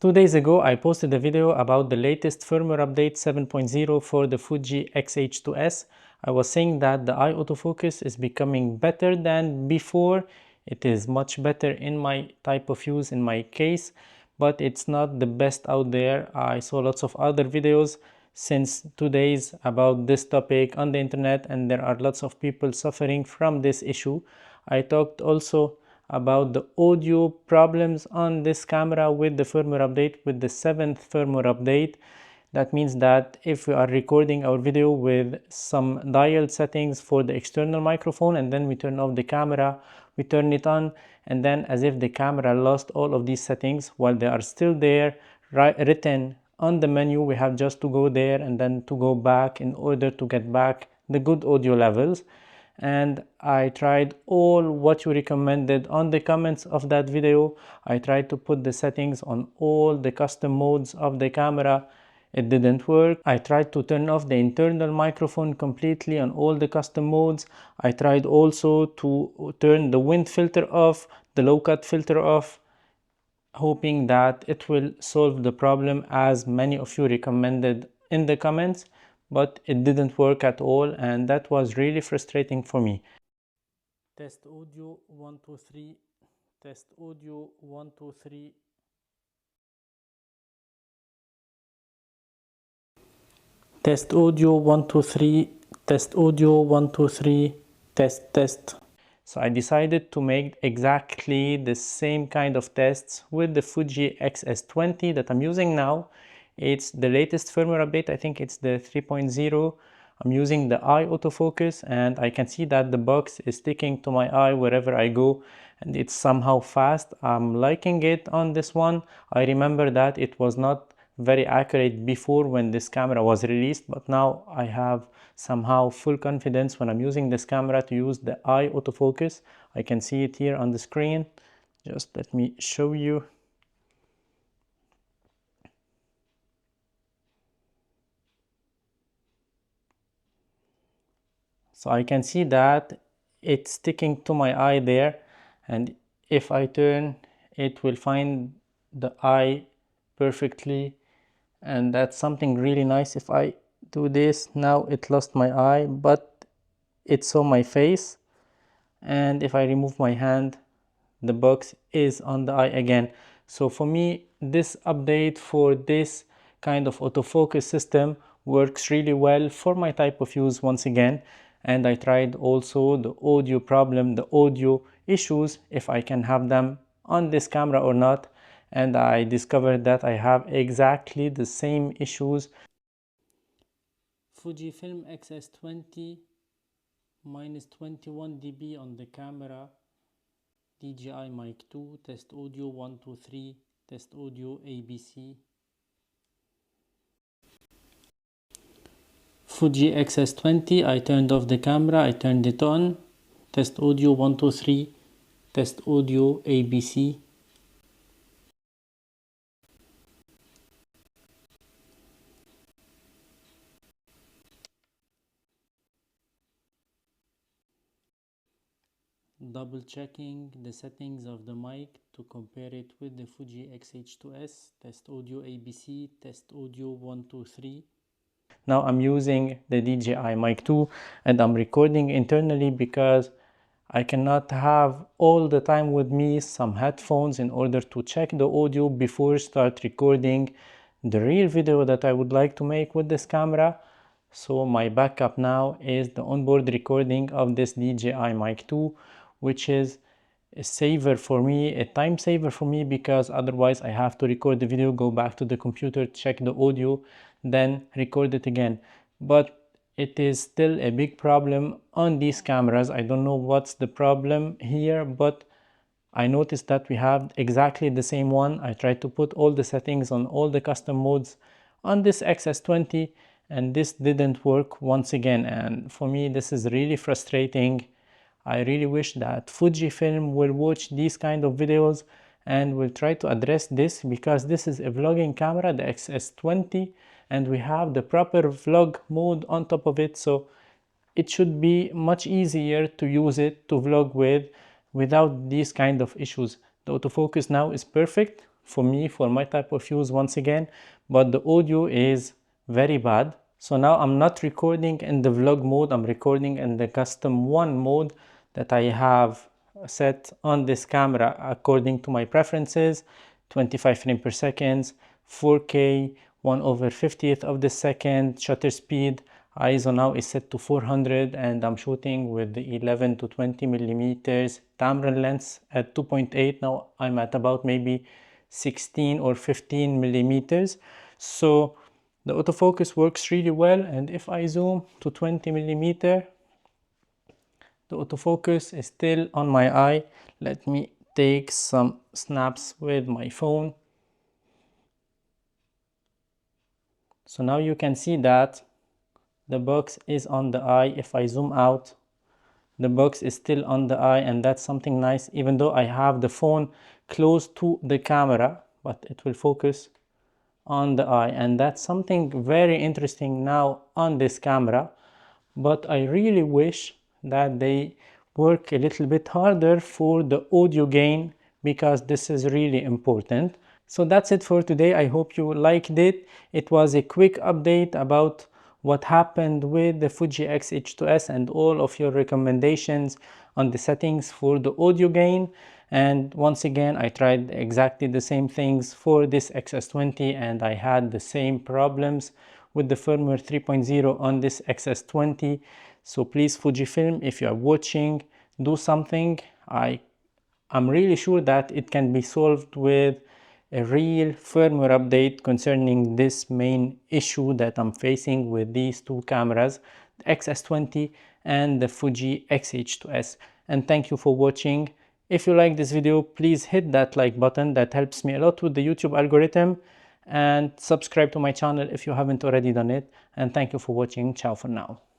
2 days ago, I posted a video about the latest firmware update 7.0 for the Fuji X-H2S. I was saying that the eye autofocus is becoming better than before. It is much better in my type of use, in my case, but it's not the best out there. I saw lots of other videos since 2 days about this topic on the internet, and there are lots of people suffering from this issue. I talked also about the audio problems on this camera with the firmware update, with the 7th firmware update. That means that if we are recording our video with some dial settings for the external microphone and then we turn off the camera, we turn it on, and then as if the camera lost all of these settings while they are still there written on the menu, we have just to go there and then to go back in order to get back the good audio levels. And I tried all what you recommended on the comments of that video. I tried to put the settings on all the custom modes of the camera. It didn't work. I tried to turn off the internal microphone completely on all the custom modes. I tried also to turn the wind filter off, the low cut filter off, hoping that it will solve the problem as many of you recommended in the comments, but it didn't work at all, and that was really frustrating for me. Test audio 1 2 3. Test audio 1 2 3. Test audio 1 2 3. Test audio 1 2 3. Test. So I decided to make exactly the same kind of tests with the Fuji XS20 that I'm using now. It's the latest firmware update. I think it's the 3.0. I'm using the eye autofocus and I can see that the box is sticking to my eye wherever I go, and it's somehow fast. I'm liking it on this one. I remember that it was not very accurate before when this camera was released, but now I have somehow full confidence when I'm using this camera to use the eye autofocus. I can see it here on the screen. Just let me show you. So I can see that it's sticking to my eye there, and if I turn, it will find the eye perfectly, and that's something really nice. If I do this now, it lost my eye, but it saw my face, and if I remove my hand, the box is on the eye again. So for me, this update for this kind of autofocus system works really well for my type of use once again. And I tried also the audio problem, the audio issues, if I can have them on this camera or not, and I discovered that I have exactly the same issues. Fujifilm XS20 minus 21 dB on the camera. DJI MIC 2, test audio 1 2 3, test audio ABC. Fuji XS20, I turned off the camera, I turned it on, test audio 1 2 3, test audio ABC. Double checking the settings of the mic to compare it with the Fuji X-H2S, test audio ABC, test audio 1 2 3. Now I'm using the DJI MIC 2 and I'm recording internally because I cannot have all the time with me some headphones in order to check the audio before start recording the real video that I would like to make with this camera. So my backup now is the onboard recording of this DJI MIC 2, which is a saver for me, a time saver for me, because otherwise I have to record the video, go back to the computer, check the audio, then record it again. But it is still a big problem on these cameras. I don't know what's the problem here, but I noticed that we have exactly the same one. I tried to put all the settings on all the custom modes on this XS20 and this didn't work once again, and for me this is really frustrating. I really wish that Fujifilm will watch these kind of videos and will try to address this, because this is a vlogging camera, the XS20, and we have the proper vlog mode on top of it, so it should be much easier to use it to vlog with without these kind of issues. The autofocus now is perfect for me, for my type of use once again, but the audio is very bad. So now I'm not recording in the vlog mode, I'm recording in the custom one mode that I have set on this camera according to my preferences. 25 frames per second, 4K, 1/50th of the second, shutter speed. ISO now is set to 400 and I'm shooting with the 11 to 20 millimeters Tamron lens at 2.8. Now I'm at about maybe 16 or 15 millimeters. So the autofocus works really well, and if I zoom to 20 millimeter, the autofocus is still on my eye. Let me take some snaps with my phone. So now you can see that the box is on the eye. If I zoom out, the box is still on the eye, and that's something nice. Even though I have the phone close to the camera, but it will focus on the eye, and that's something very interesting now on this camera. But I really wish that they work a little bit harder for the audio gain, because this is really important. So that's it for today. I hope you liked it. It was a quick update about what happened with the Fuji X-H2S and all of your recommendations on the settings for the audio gain. And once again, I tried exactly the same things for this XS20 and I had the same problems with the firmware 3.0 on this XS20. So please, Fujifilm, if you are watching, do something. I'm really sure that it can be solved with a real firmware update concerning this main issue that I'm facing with these two cameras, the XS20 and the Fuji X-H2S. And thank you for watching. If you like this video, please hit that like button. That helps me a lot with the YouTube algorithm. And subscribe to my channel if you haven't already done it. And thank you for watching. Ciao for now.